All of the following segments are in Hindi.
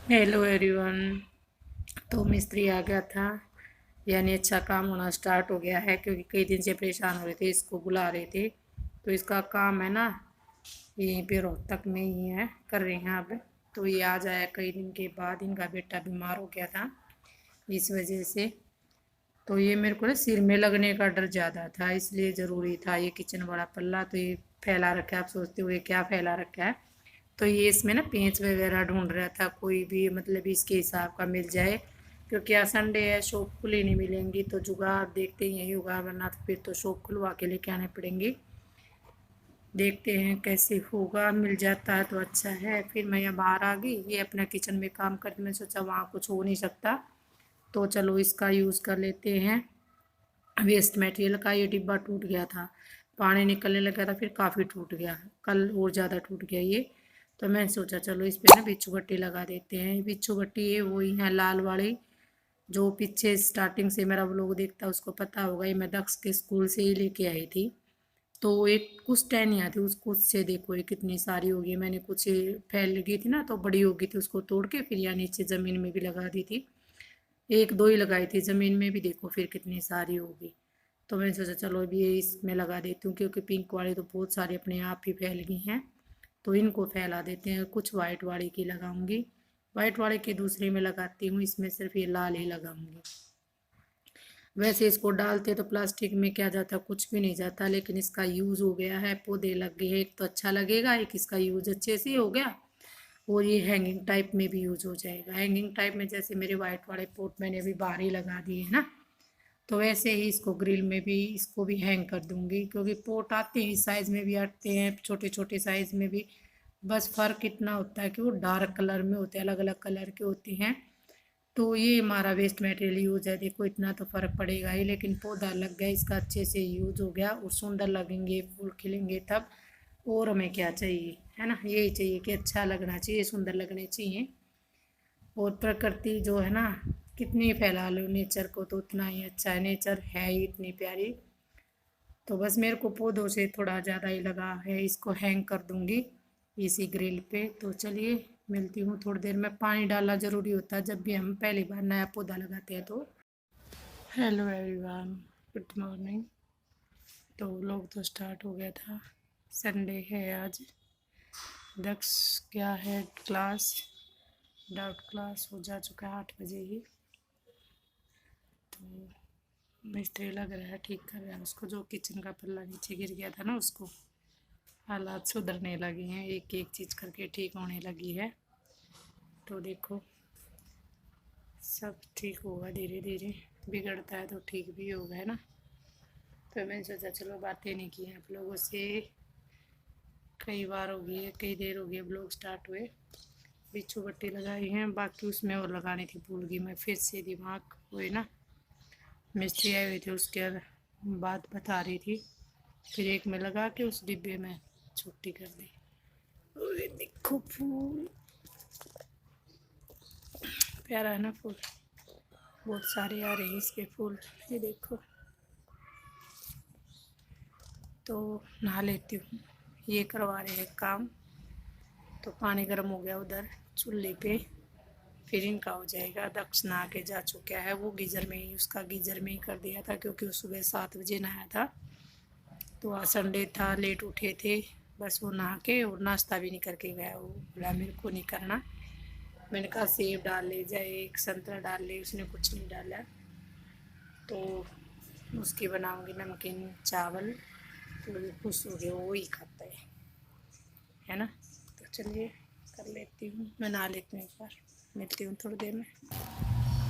Hello everyone. तो मिस्त्री आ गया था, यानी अच्छा काम होना स्टार्ट हो गया है, क्योंकि कई दिन से परेशान हो रहे थे, इसको बुला रहे थे। तो इसका काम है ना, यहीं पे रोहतक में ही है, कर रहे हैं अब। तो ये आ जाए कई दिन के बाद, इनका बेटा बीमार हो गया था इस वजह से। तो ये मेरे को ना सिर में लगने का डर ज़्यादा था, इसलिए ज़रूरी था ये किचन वाला पल्ला। तो ये फैला रखा है, आप सोचते हुए क्या फैला रखा है। तो ये इसमें ना पेंच वगैरह ढूंढ रहा था, कोई भी मतलब इसके हिसाब का मिल जाए, क्योंकि आज संडे है, शॉप खुली नहीं मिलेंगी। तो जुगाड़ देखते ही यही होगा, वरना तो फिर तो शॉप खुलवा के लेके आने पड़ेंगे। देखते हैं कैसे होगा, मिल जाता है तो अच्छा है। फिर मैं यहाँ बाहर आ गई, ये अपना किचन में काम करती, मैं सोचा वहाँ कुछ हो नहीं सकता, तो चलो इसका यूज़ कर लेते हैं। वेस्ट मटेरियल का ये डिब्बा टूट गया था, पानी निकलने लगा था, फिर काफ़ी टूट गया, कल और ज़्यादा टूट गया ये। तो मैंने सोचा चलो इस पे ना बिच्छू बट्टी लगा देते हैं। बिच्छू बट्टी ये वही है लाल वाली, जो पीछे स्टार्टिंग से मेरा व्लॉग देखता है उसको पता होगा, ये मैं दक्ष के स्कूल से ही लेके आई थी। तो एक कुछ टहनी आई थी, उसको उससे देखो ये कितनी सारी होगी। मैंने कुछ फैल गई थी ना, तो बड़ी होगी थी, उसको तोड़ के फिर यहाँ नीचे ज़मीन में भी लगा दी थी। एक दो ही लगाई थी, ज़मीन में भी देखो फिर कितनी सारी होगी। तो मैंने सोचा चलो अभी ये इसमें लगा देती हूँ, क्योंकि पिंक वाली तो बहुत सारी अपने आप ही फैल गई हैं। तो इनको फैला देते हैं, कुछ वाइट वाली की लगाऊंगी, वाइट वाले की दूसरी में लगाती हूँ, इसमें सिर्फ ये लाल ही लगाऊंगी। वैसे इसको डालते तो प्लास्टिक में क्या जाता, कुछ भी नहीं जाता, लेकिन इसका यूज़ हो गया है, पौधे लग गए हैं, एक तो अच्छा लगेगा, एक इसका यूज़ अच्छे से हो गया। और ये हैंगिंग टाइप में भी यूज़ हो जाएगा। हैंगिंग टाइप में जैसे मेरे वाइट वाले पोट मैंने अभी बाहर ही लगा दिए है ना, तो वैसे ही इसको ग्रिल में भी इसको भी हैंग कर दूंगी, क्योंकि पोट आते हैं इस साइज़ में भी आते हैं, छोटे छोटे साइज़ में भी। बस फ़र्क इतना होता है कि वो डार्क कलर में होते हैं, अलग अलग कलर के होते हैं। तो ये हमारा वेस्ट मटेरियल यूज है, देखो इतना तो फ़र्क पड़ेगा ही, लेकिन पौधा लग गया इसका, अच्छे से यूज हो गया और सुंदर लगेंगे, फूल खिलेंगे तब। और हमें क्या चाहिए, है ना, यही चाहिए कि अच्छा लगना चाहिए, सुंदर लगने चाहिए। और प्रकृति जो है ना, कितनी फैला लो नेचर को तो उतना ही अच्छा है, नेचर है ही इतनी प्यारी। तो बस मेरे को पौधों से थोड़ा ज़्यादा ही लगा है, इसको हैंग कर दूंगी इसी ग्रिल पे। तो चलिए मिलती हूँ थोड़ी देर में। पानी डालना ज़रूरी होता है जब भी हम पहली बार नया पौधा लगाते हैं। तो हेलो एवरीवन, गुड मॉर्निंग। तो व्लॉग तो स्टार्ट हो गया था, संडे है आज। दक्ष क्या है क्लास, डाउट क्लास हो जा चुका है 8 बजे ही। तो मिस्त्री लग रहा है ठीक कर रहा है उसको, जो किचन का पल्ला नीचे गिर गया था ना उसको। हालात सुधरने लगे हैं, एक एक चीज़ करके ठीक होने लगी है। तो देखो सब ठीक होगा धीरे धीरे, बिगड़ता है तो ठीक भी होगा, है ना। तो मैंने सोचा चलो बातें नहीं की हैं आप लोगों से, कई बार हो गई है, कई देर हो गई ब्लॉग स्टार्ट हुए। बिच्छू बट्टी लगाई हैं, बाकी उसमें और लगानी थी, भूल गई मैं, फिर से दिमाग हुए ना। मिस्त्री आए हुए थे, उसके बाद बता रही थी, फिर एक में लगा के उस डिब्बे में छुट्टी कर दी। और ये देखो फूल, प्यारा है ना फूल, बहुत सारे आ रहे हैं इसके फूल, ये देखो। तो नहा लेती हूँ, ये करवा रहे हैं काम। तो पानी गर्म हो गया उधर चूल्हे पे, फिर इनका हो जाएगा। दक्ष नहा के जा चुका है, वो गीजर में ही, उसका गीजर में ही कर दिया था, क्योंकि वो सुबह 7 बजे नहाया था। तो आज संडे था, लेट उठे थे, बस वो नहा के और नाश्ता भी नहीं करके गया। वो बोला मेरे को नहीं करना। मैंने कहा सेब डाल ले जाए, एक संतरा डाल ले, उसने कुछ नहीं डाला। तो उसकी बनाऊंगी नमकीन चावल, तो वो खुश हो गया, वो ही खाता है ना। तो चलिए कर लेती हूँ, मैं नहा लेती हूँ एक बार, मिलती हूँ थोड़ी देर में।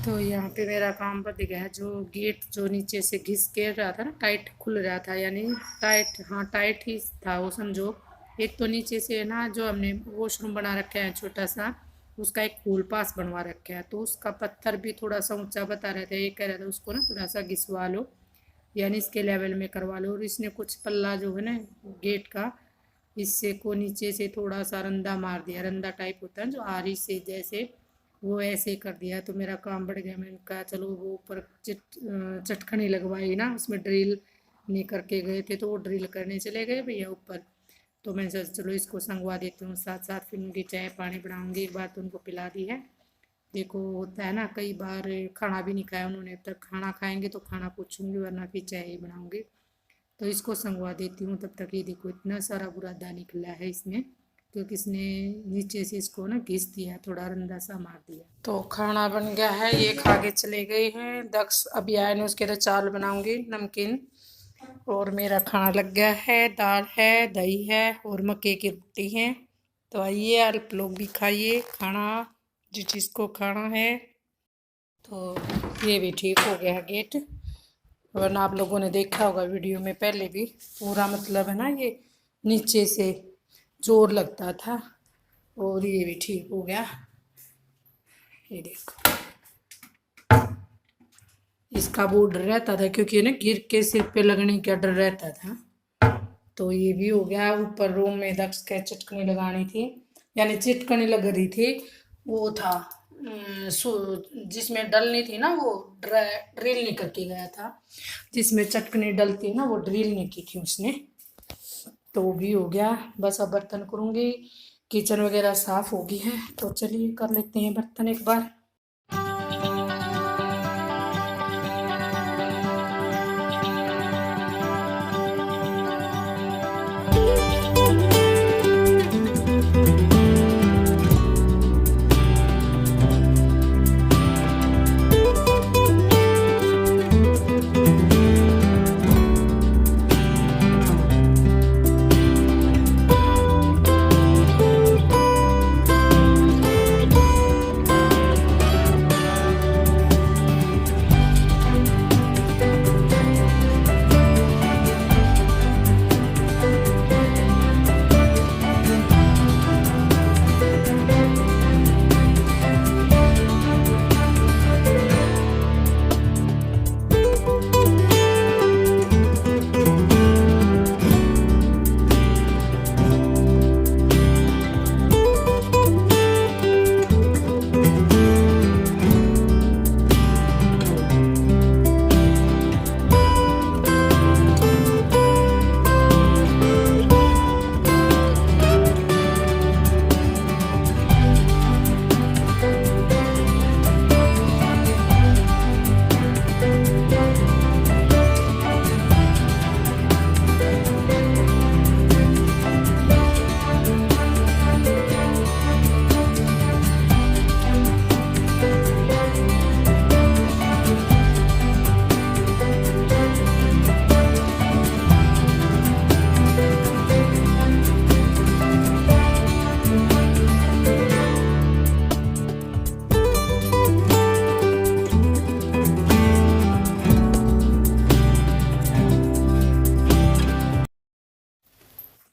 तो यहाँ पे मेरा काम बन गया है, जो गेट जो नीचे से घिस के रहा था ना, टाइट खुल रहा था, यानी टाइट, हाँ टाइट ही था वो समझो। एक तो नीचे से ना, जो हमने वॉशरूम बना रखा है छोटा सा, उसका एक होल पास बनवा रखा है, तो उसका पत्थर भी थोड़ा सा ऊंचा बता रहे थे, ये कह रहा था उसको ना थोड़ा सा घिसवा लो, यानी इसके लेवल में करवा लो। और इसने कुछ पल्ला जो है ना गेट का, इससे को नीचे से थोड़ा सा रंदा मार दिया, रंदा टाइप होता है जो आरी से जैसे, वो ऐसे कर दिया। तो मेरा काम बढ़ गया, मैंने कहा चलो वो ऊपर चटखनी लगवाई ना, उसमें ड्रिल नहीं करके गए थे, तो वो ड्रिल करने चले गए भैया ऊपर। तो मैंने सोचा चलो इसको संगवा देती हूँ, साथ साथ फिर उनकी चाय पानी बनाऊंगी, एक बार तो उनको पिला दी है। देखो होता है ना, कई बार खाना भी नहीं खाया उन्होंने अब तक। खाना खाएंगे तो खाना पूछूंगी, वरना फिर चाय ही बनाऊंगी। तो इसको संगवा देती हूँ तब तक। ये देखो इतना सारा बुरादा निकला है इसमें, क्योंकि इसने नीचे से इसको ना घिस दिया, थोड़ा रंदा सा मार दिया। तो खाना बन गया है, ये खा के चले गए हैं। दक्ष अभी आए नहीं, उसके तो चावल बनाऊंगी नमकीन। और मेरा खाना लग गया है, दाल है, दही है और मक्के की रोटी है। तो आइए आप लोग भी खाइए खाना, जिस चीज़ को खाना है। तो ये भी ठीक हो गया है गेट, वरना आप लोगों ने देखा होगा वीडियो में पहले भी, पूरा मतलब है ना ये नीचे से जोर लगता था। और ये भी ठीक हो गया, ये देखो। इसका वो डर रहता था, क्योंकि ना गिर के सिर पे लगने का डर रहता था। तो ये भी हो गया। ऊपर रूम में दक्ष के चटकनी लगानी थी, यानी चिटकनी लग रही थी। वो था जिसमें डलनी थी ना, वो ड्रिल नहीं करके गया था। जिसमें चटकनी डलती है ना, वो ड्रिल नहीं की थी उसने। तो वो भी हो गया। बस अब बर्तन करूँगी, किचन वगैरह साफ हो गई है। तो चलिए कर लेते हैं बर्तन एक बार।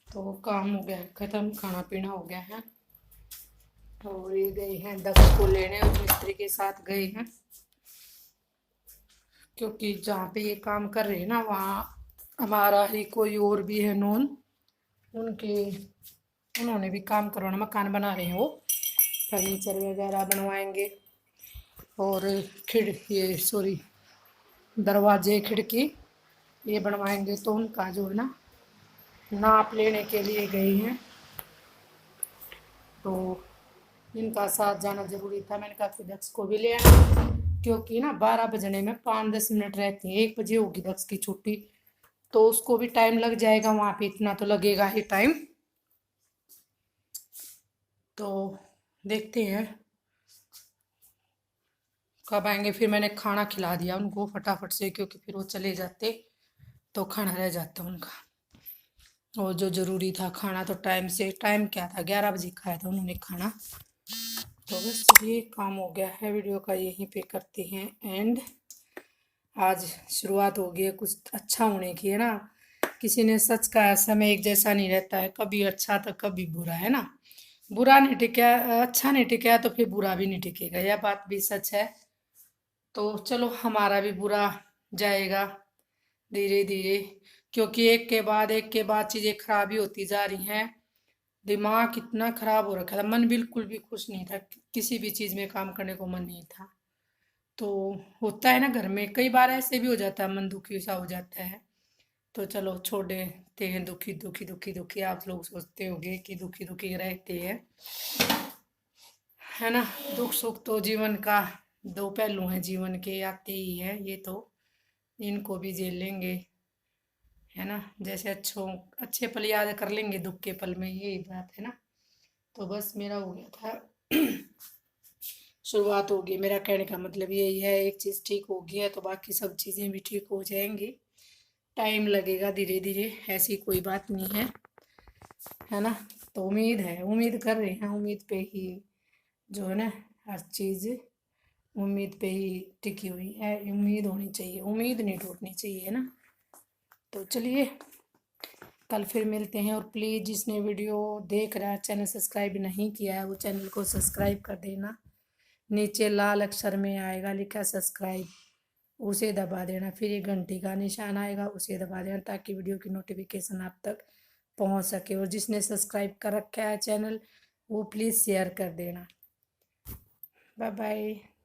तो काम हो गया है खत्म, खाना पीना हो गया है। और ये गए हैं दक्ष को लेने, और मिस्त्री के साथ गए हैं, क्योंकि जहाँ पे ये काम कर रहे हैं ना, वहाँ हमारा ही कोई और भी है नोन, उनके उन्होंने भी काम करवाना, मकान बना रहे हैं वो, फर्नीचर वगैरह बनवाएंगे। और ये सॉरी दरवाजे खिड़की ये बनवाएंगे। तो उनका जो है ना, नाप लेने के लिए गए हैं। तो इनका साथ जाना जरूरी था। मैंने कहा कि दक्ष को भी ले आना, क्योंकि ना 12 बजने में 5-10 मिनट रहते हैं, 1 बजे होगी दक्ष की छुट्टी। तो उसको भी टाइम लग जाएगा वहाँ पे, इतना तो लगेगा ही टाइम। तो देखते हैं कब आएंगे। फिर मैंने खाना खिला दिया उनको फटाफट से, क्योंकि फिर वो चले जाते तो खाना रह जाता उनका। और जो ज़रूरी था खाना, तो टाइम से, टाइम क्या था 11 बजे खाया था उन्होंने खाना। तो बस ये काम हो गया है। वीडियो का यहीं पे करते हैं एंड। आज शुरुआत हो गई है कुछ अच्छा होने की, है ना। किसी ने सच कहा, समय एक जैसा नहीं रहता है, कभी अच्छा तो कभी बुरा, है ना। बुरा नहीं टिका, अच्छा नहीं टिका तो फिर बुरा भी नहीं टिकेगा, यह बात भी सच है। तो चलो हमारा भी बुरा जाएगा धीरे धीरे, क्योंकि एक के बाद चीज़ें खराब ही होती जा रही हैं। दिमाग इतना खराब हो रखा था, मन बिल्कुल भी खुश नहीं था, किसी भी चीज़ में काम करने को मन नहीं था। तो होता है ना, घर में कई बार ऐसे भी हो जाता है, मन दुखी सा हो जाता है। तो चलो छोड़ देते हैं, दुखी दुखी दुखी दुखी। आप लोग सोचते होंगे कि दुखी दुखी रहते हैं, है ना। दुख सुख तो जीवन का दो पहलू हैं, जीवन के आते ही है ये तो, इनको भी झेल लेंगे, है ना। जैसे अच्छे पल याद कर लेंगे दुख के पल में, यही बात है ना। तो बस मेरा हो गया था शुरुआत होगी, मेरा कहने का मतलब यही है, एक चीज़ ठीक होगी है तो बाकी सब चीज़ें भी ठीक हो जाएंगी। टाइम लगेगा धीरे धीरे, ऐसी कोई बात नहीं है ना। तो उम्मीद है, उम्मीद कर रहे हैं, उम्मीद पे ही जो है ना हर चीज़, उम्मीद पे ही टिकी हुई है। उम्मीद होनी चाहिए, उम्मीद नहीं टूटनी चाहिए, है ना। तो चलिए कल फिर मिलते हैं, और प्लीज़ जिसने वीडियो देख रहा है चैनल सब्सक्राइब नहीं किया है वो चैनल को सब्सक्राइब कर देना। नीचे लाल अक्षर में आएगा लिखा सब्सक्राइब, उसे दबा देना, फिर ये घंटी का निशान आएगा उसे दबा देना, ताकि वीडियो की नोटिफिकेशन आप तक पहुंच सके। और जिसने सब्सक्राइब कर रखा है चैनल वो प्लीज़ शेयर कर देना। Bye bye.